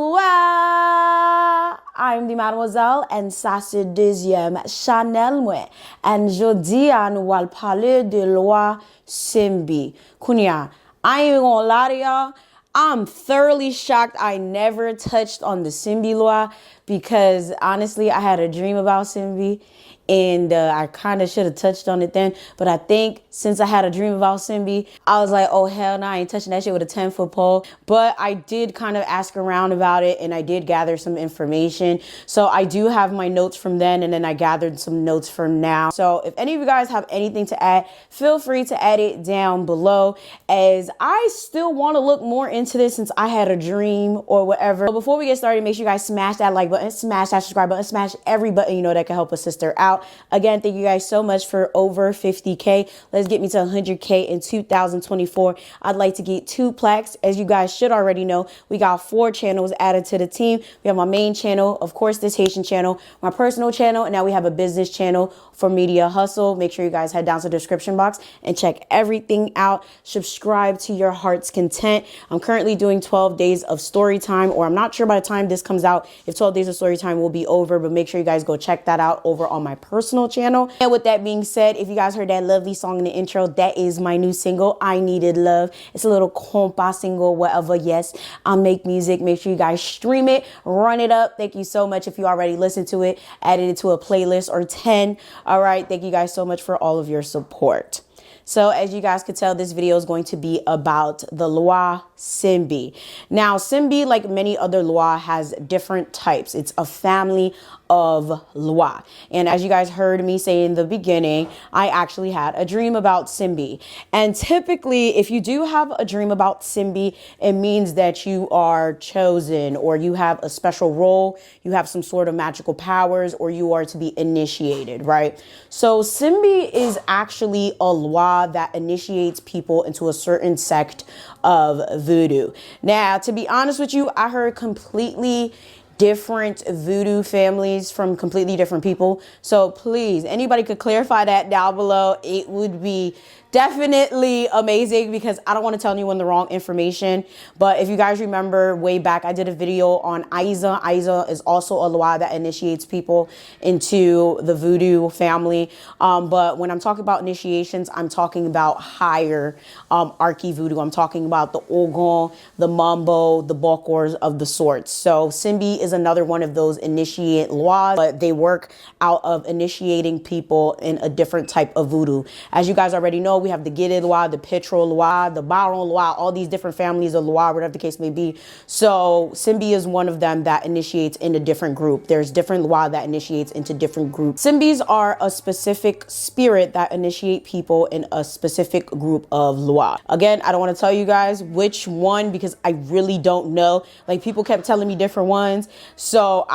LWA. I'm the Mademoiselle and ça c'est deuxième Chanel moi. And jodi nous allons parler de loi SIMBI. Kunya, I ain't even gonna lie to y'all. I'm thoroughly shocked I never touched on the SIMBI law because honestly, I had a dream about SIMBI and I kind of should have touched on it then. But I think since I had a dream about SIMBI, I was like, oh, hell no, I ain't touching that shit with a 10-foot pole. But I did kind of ask around about it and I did gather some information. So I do have my notes from then and then I gathered some notes from now. So if any of you guys have anything to add, feel free to add it down below as I still want to look more into this since I had a dream or whatever. But before we get started, make sure you guys smash that like button, smash that subscribe button, smash every button you know that can help a sister out. Again, thank you guys so much for over 50K. Let's get me to 100K in 2024. I'd like to get 2 plaques. As you guys should already know, we got 4 channels added to the team. We have my main channel, of course, this Haitian channel, my personal channel, and now we have a business channel for Media Hustle. Make sure you guys head down to the description box and check everything out. Subscribe to your heart's content. I'm currently doing 12 days of story time, or I'm not sure by the time this comes out if 12 days of story time will be over, but make sure you guys go check that out over on my personal channel. And with that being said, if you guys heard that lovely song in the intro, that is my new single, I Needed Love. It's a little compa single, whatever. Yes, I make music. Make sure you guys stream it, run it up. Thank you so much if you already listened to it, added it to a playlist or 10. All right, thank you guys so much for all of your support. So as you guys could tell, this video is going to be about the loi SIMBI. Now, SIMBI, like many other loi, has different types. It's a family of loi. And as you guys heard me say in the beginning, I actually had a dream about SIMBI. And typically, if you do have a dream about SIMBI, it means that you are chosen or you have a special role, you have some sort of magical powers, or you are to be initiated, right? So SIMBI is actually a loi that initiates people into a certain sect of voodoo. Now, to be honest with you, I heard completely different voodoo families from completely different people. So please, anybody could clarify that down below. It would be definitely amazing because I don't want to tell anyone the wrong information. But if you guys remember way back, I did a video on Isa. Isa is also a loi that initiates people into the voodoo family. But when I'm talking about initiations, I'm talking about higher archi voodoo. I'm talking about the Ogon, the Mambo, the Bokors of the sorts. So SIMBI is another one of those initiate lois, but they work out of initiating people in a different type of voodoo. As you guys already know, we have the Gide loi, the Petro loi, the Baron loi, all these different families of loi, whatever the case may be. So SIMBI is one of them that initiates in a different group. There's different loi that initiates into different groups. SIMBIs are a specific spirit that initiate people in a specific group of loi. Again, I don't want to tell you guys which one because I really don't know. Like, people kept telling me different ones. So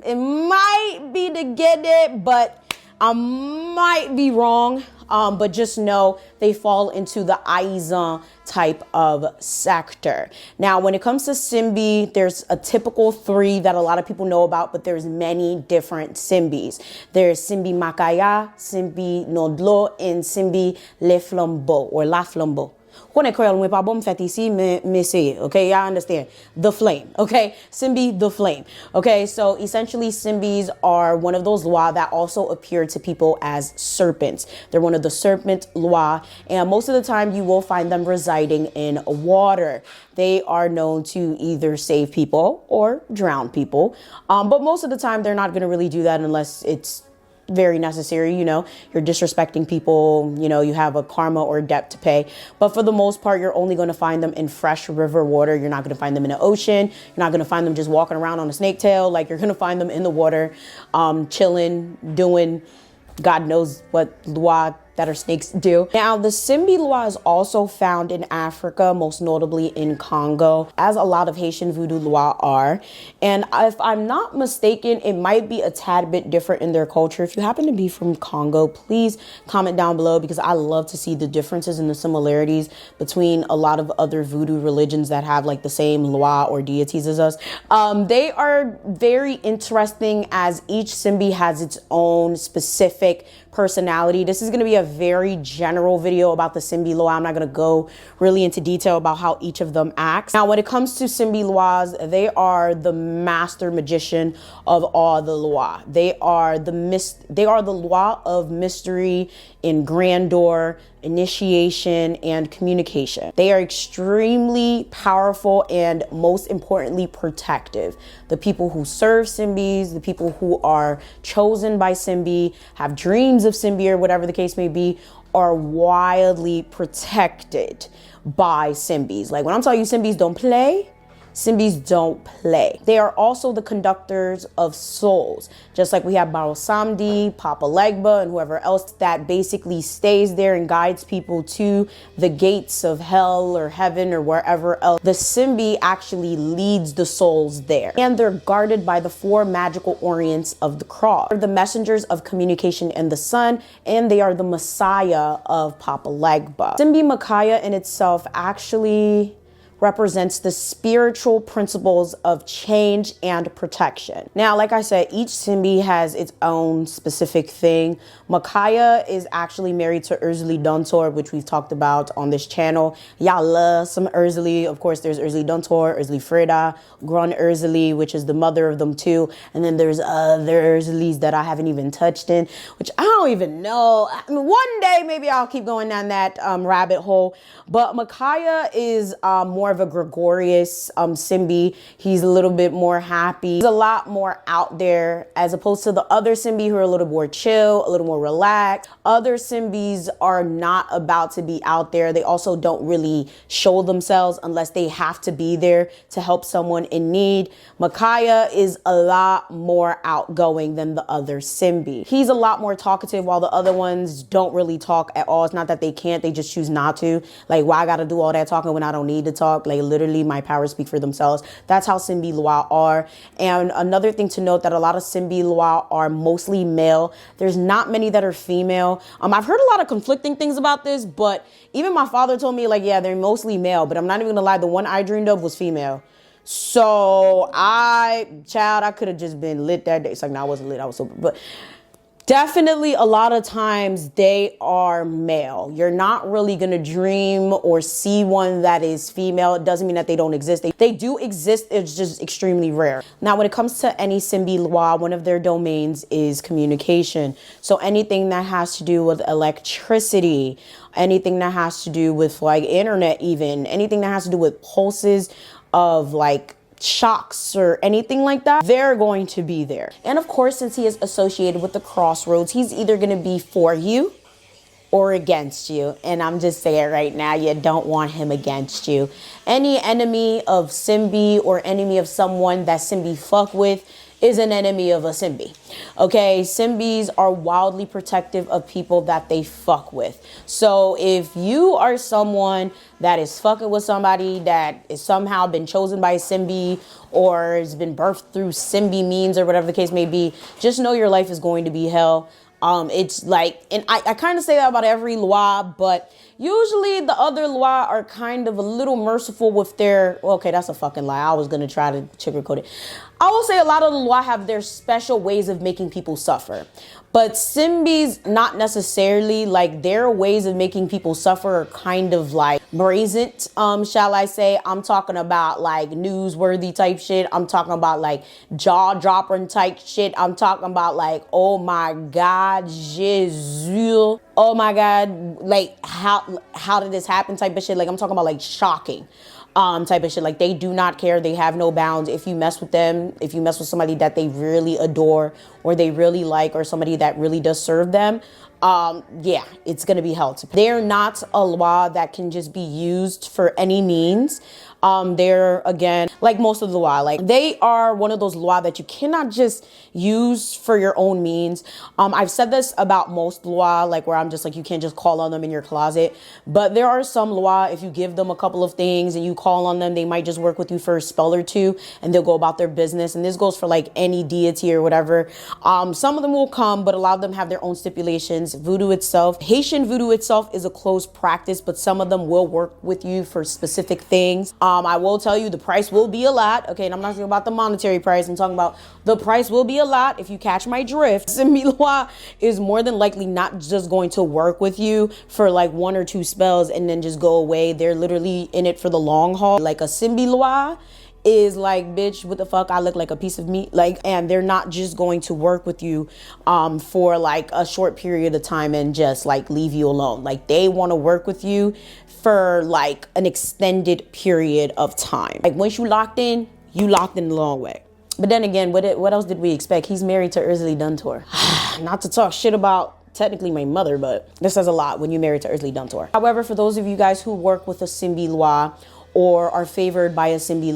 it might be the Gide, but I might be wrong. But just know they fall into the Aizan type of sector. Now, when it comes to SIMBI, there's a typical 3 that a lot of people know about, but there's many different SIMBIs. There's SIMBI Makaya, SIMBI Nodlo, and SIMBI Le Flambeau or La Flambeau. Okay, y'all understand? The flame, okay? SIMBI, the flame, okay? So essentially, SIMBIs are one of those loi that also appear to people as serpents. They're one of the serpent loi, and most of the time you will find them residing in water. They are known to either save people or drown people, but most of the time they're not going to really do that unless it's very necessary. You know, you're disrespecting people, you know, you have a karma or debt to pay. But for the most part, you're only going to find them in fresh river water. You're not going to find them in the ocean. You're not going to find them just walking around on a snake tail. Like, you're going to find them in the water, chilling, doing God knows what loi that our snakes do. Now, the SIMBI loi is also found in Africa, most notably in Congo, as a lot of Haitian voodoo loi are. And if I'm not mistaken, it might be a tad bit different in their culture. If you happen to be from Congo, please comment down below because I love to see the differences and the similarities between a lot of other voodoo religions that have like the same loi or deities as us. They are very interesting as each SIMBI has its own specific personality. This is going to be a very general video about the SIMBI LWA. I'm not going to go really into detail about how each of them acts. Now, when it comes to SIMBI LWAs, they are the master magician of all the LWA. They are the LWA of mystery in grandeur, initiation, and communication. They are extremely powerful and most importantly protective. The people who serve SIMBIs, the people who are chosen by SIMBI, have dreams of SIMBI or whatever the case may be, are wildly protected by SIMBIs. Like when I'm telling you SIMBIs don't play, SIMBIs don't play. They are also the conductors of souls, just like we have Samdi, Papa Legba, and whoever else that basically stays there and guides people to the gates of hell or heaven or wherever else. The SIMBI actually leads the souls there, and they're guarded by the 4 magical orients of the cross. They're the messengers of communication in the sun, and they are the messiah of Papa Legba. SIMBI Makaya in itself actually represents the spiritual principles of change and protection. Now, like I said, each SIMBI has its own specific thing. Makaya is actually married to Urzuli Duntor, which we've talked about on this channel. Y'all love some Urzuli. Of course, there's Urzuli Duntor, Urzuli Freda, Grun Urzuli, which is the mother of them too. And then there's other Urzulis that I haven't even touched in, which I don't even know. I mean, one day maybe I'll keep going down that rabbit hole. But Makaya is more of a gregarious SIMBI. He's a little bit more happy. He's a lot more out there as opposed to the other SIMBI who are a little more chill, a little more relaxed. Other SIMBIs are not about to be out there. They also don't really show themselves unless they have to be there to help someone in need. Makaya is a lot more outgoing than the other SIMBI. He's a lot more talkative while the other ones don't really talk at all. It's not that they can't, they just choose not to. Like, why I gotta do all that talking when I don't need to talk? Like, literally my powers speak for themselves. That's how SIMBI LWA are. And another thing to note that a lot of SIMBI LWA are mostly male. There's not many that are female. I've heard a lot of conflicting things about this, but even my father told me, like, yeah, they're mostly male, but I'm not even gonna lie, the one I dreamed of was female. So I could have just been lit that day. It's like, no, I wasn't lit, I was sober, but definitely a lot of times they are male. You're not really gonna dream or see one that is female. It doesn't mean that they don't exist. They do exist, it's just extremely rare. Now, when it comes to any SIMBI LWA, one of their domains is communication. So anything that has to do with electricity, anything that has to do with like internet even, anything that has to do with pulses of like shocks or anything like that, they're going to be there. And of course, since he is associated with the crossroads, he's either going to be for you or against you. And I'm just saying right now, you don't want him against you. Any enemy of SIMBI or enemy of someone that SIMBI fuck with is an enemy of a SIMBI. Okay, SIMBIs are wildly protective of people that they fuck with. So if you are someone that is fucking with somebody that is somehow been chosen by a SIMBI or has been birthed through SIMBI means or whatever the case may be, just know your life is going to be hell. It's like, and I kind of say that about every LWA, but usually the other LWA are kind of a little merciful with their, okay, that's a fucking lie. I was going to try to sugarcoat it. I will say a lot of the LWA have their special ways of making people suffer. But SIMBIs, not necessarily. Like, their ways of making people suffer are kind of like brazen, shall I say. I'm talking about like newsworthy type shit. I'm talking about like jaw-dropping type shit. I'm talking about like, oh my God, Jesus. Oh my God, like how did this happen type of shit. Like, I'm talking about like shocking type of shit. Like, they do not care. They have no bounds. If you mess with them, if you mess with somebody that they really adore or they really like, or somebody that really does serve them, yeah, it's gonna be hell. They're not a LWA that can just be used for any means. They're, again, like most of the LWA, like they are one of those LWA that you cannot just use for your own means. I've said this about most LWA, like where I'm just like, you can't just call on them in your closet. But there are some LWA, if you give them a couple of things and you call on them, they might just work with you for a spell or two and they'll go about their business. And this goes for like any deity or whatever. Some of them will come, but a lot of them have their own stipulations. Voodoo itself, Haitian voodoo itself is a closed practice, but some of them will work with you for specific things. I will tell you the price will be a lot. Okay, and I'm not talking about the monetary price. I'm talking about the price will be a lot if you catch my drift. SIMBI is more than likely not just going to work with you for like 1 or 2 spells and then just go away. They're literally in it for the long haul. Like a SIMBI is like, bitch, what the fuck, I look like a piece of meat. Like, and they're not just going to work with you for like a short period of time and just like leave you alone. Like, they want to work with you for like an extended period of time. Like, once you locked in the long way. But then again, what else did we expect? He's married to Ursula Duntor. Not to talk shit about technically my mother, but this says a lot when you're married to Ursula Duntor. However, for those of you guys who work with a SIMBI or are favored by a SIMBI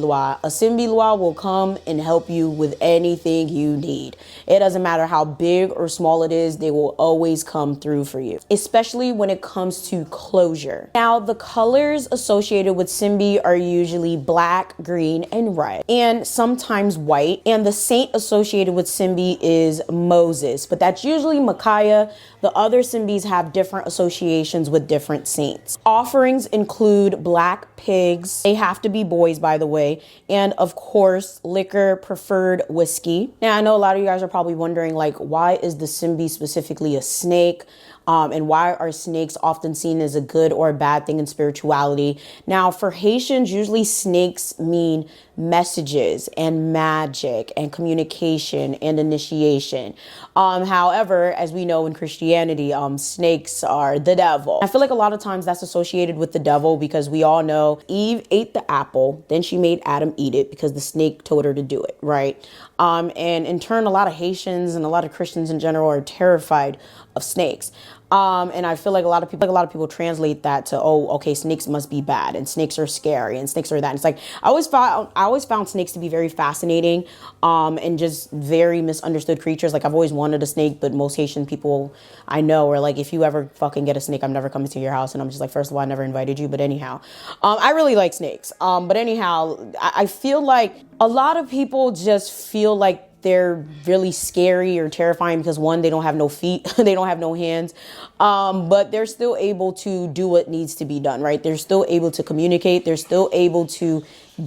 will come and help you with anything you need. It doesn't matter how big or small it is, they will always come through for you, especially when it comes to closure. Now, the colors associated with SIMBI are usually black, green, and red, and sometimes white. And the saint associated with SIMBI is Moses, but that's usually Micaiah. The other SIMBIs have different associations with different saints. Offerings include black pigs. They have to be boys, by the way. And of course, liquor, preferred whiskey. Now, I know a lot of you guys are probably wondering, like, why is the SIMBI specifically a snake? And why are snakes often seen as a good or a bad thing in spirituality? Now, for Haitians, usually snakes mean messages and magic and communication and initiation. However, as we know in Christianity, snakes are the devil. I feel like a lot of times that's associated with the devil because we all know Eve ate the apple, then she made Adam eat it because the snake told her to do it, right? And in turn, a lot of Haitians and a lot of Christians in general are terrified of snakes. And I feel like a lot of people translate that to, oh, okay, snakes must be bad and snakes are scary and snakes are that. And it's like, I always found snakes to be very fascinating, and just very misunderstood creatures. Like, I've always wanted a snake, but most Haitian people I know are like, if you ever fucking get a snake, I'm never coming to your house. And I'm just like, first of all, I never invited you. But anyhow, I really like snakes. But anyhow, I feel like a lot of people just feel like they're really scary or terrifying because, one, they don't have no feet, they don't have no hands, but they're still able to do what needs to be done, right? They're still able to communicate. They're still able to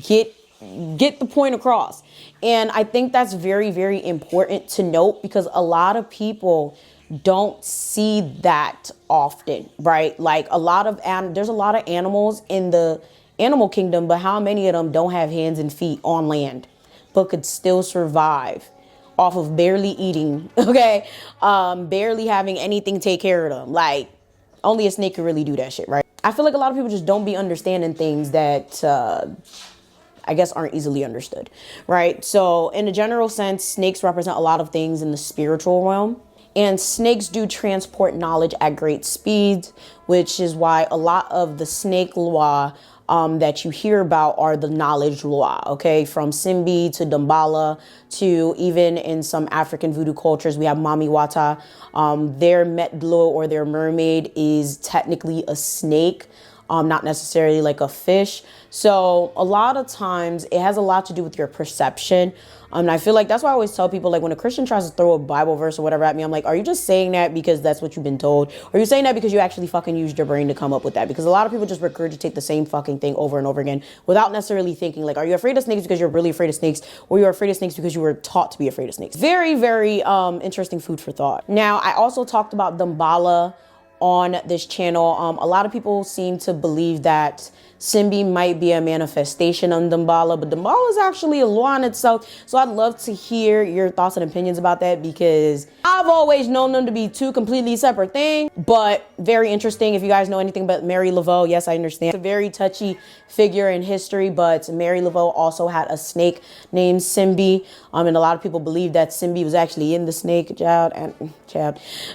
get the point across. And I think that's very, very important to note because a lot of people don't see that often, right? Like, there's a lot of animals in the animal kingdom, but how many of them don't have hands and feet on land but could still survive off of barely eating, okay? Barely having anything take care of them. Like, only a snake could really do that shit, right? I feel like a lot of people just don't be understanding things that I guess aren't easily understood, right? So in a general sense, snakes represent a lot of things in the spiritual realm. And snakes do transport knowledge at great speeds, which is why a lot of the snake lore that you hear about are the knowledge lore, okay? From SIMBI to Dambala to even in some African voodoo cultures, we have Mami Wata. Their medlo or their mermaid is technically a snake, not necessarily like a fish. So a lot of times it has a lot to do with your perception. And I feel like that's why I always tell people, like, when a Christian tries to throw a Bible verse or whatever at me, I'm like, are you just saying that because that's what you've been told? Or are you saying that because you actually fucking used your brain to come up with that? Because a lot of people just regurgitate the same fucking thing over and over again without necessarily thinking, like, are you afraid of snakes because you're really afraid of snakes? Or you're afraid of snakes because you were taught to be afraid of snakes? Very, very interesting food for thought. Now, I also talked about Dambala on this channel. A lot of people seem to believe that SIMBI might be a manifestation on Dambala, but Dambala is actually a law in itself. So I'd love to hear your thoughts and opinions about that because I've always known them to be two completely separate things, but very interesting. If you guys know anything about Mary Laveau, yes, I understand. It's a very touchy figure in history, but Mary Laveau also had a snake named SIMBI. And a lot of people believe that SIMBI was actually in the snake, child.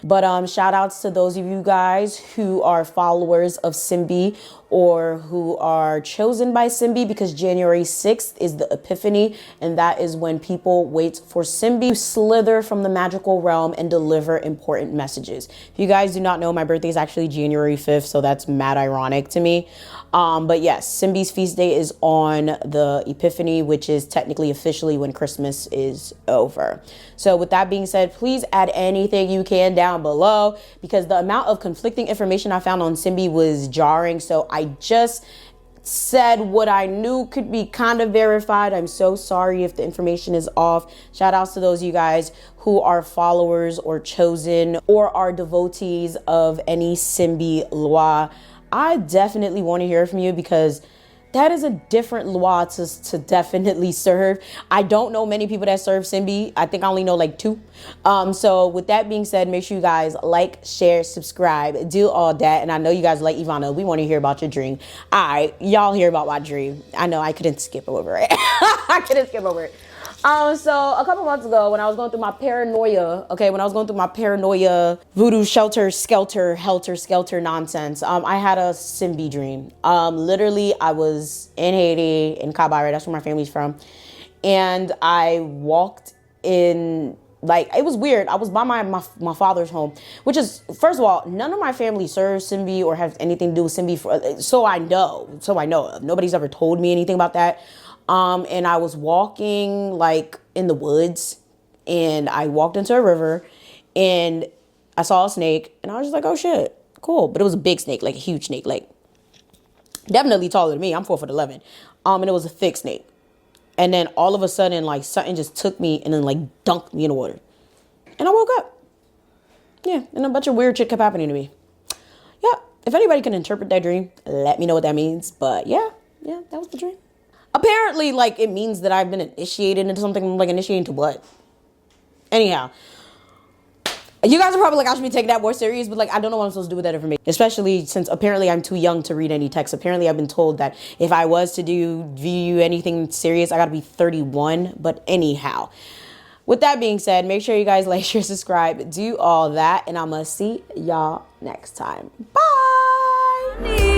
But shout outs to those of you guys who are followers of SIMBI or who are chosen by SIMBI, because January 6th is the Epiphany, and that is when people wait for SIMBI to slither from the magical realm and deliver important messages. If you guys do not know, my birthday is actually January 5th, so that's mad ironic to me. But yes, SIMBI's feast day is on the Epiphany, which is technically officially when Christmas is over. So with that being said, please add anything you can down below because the amount of conflicting information I found on SIMBI was jarring. So I just said what I knew could be kind of verified. I'm so sorry if the information is off. Shout outs to those of you guys who are followers or chosen or are devotees of any SIMBI LWA. I definitely want to hear from you, because that is a different law to definitely serve. I don't know many people that serve SIMBI. I think I only know like 2. So with that being said, make sure you guys like, share, subscribe, do all that. And I know you guys like Yvana. We want to hear about your dream. All right, y'all hear about my dream. I know I couldn't skip over it. I couldn't skip over it. So a couple months ago, when I was going through my paranoia, voodoo helter skelter nonsense, I had a SIMBI dream. Literally, I was in Haiti, in Kabire, that's where my family's from, and I walked in, like, it was weird. I was by my father's home, which is, first of all, none of my family serves SIMBI or has anything to do with SIMBI, so I know of. Nobody's ever told me anything about that. And I was walking like in the woods, and I walked into a river, and I saw a snake, and I was just like, oh shit, cool. But it was a big snake, like a huge snake, like definitely taller than me. I'm 4'11". And it was a thick snake. And then all of a sudden, like, something just took me and then like dunked me in the water. And I woke up. Yeah. And a bunch of weird shit kept happening to me. Yeah. If anybody can interpret that dream, let me know what that means. But yeah, that was the dream. Apparently, like, it means that I've been initiated into something. Like, initiated into what? Anyhow, you guys are probably like, I should be taking that more serious, but like, I don't know what I'm supposed to do with that information, especially since apparently I'm too young to read any text. Apparently I've been told that if I was to view anything serious, I gotta be 31. But anyhow, with that being said, make sure you guys like, share, subscribe, do all that, and I'm gonna see y'all next time. Bye.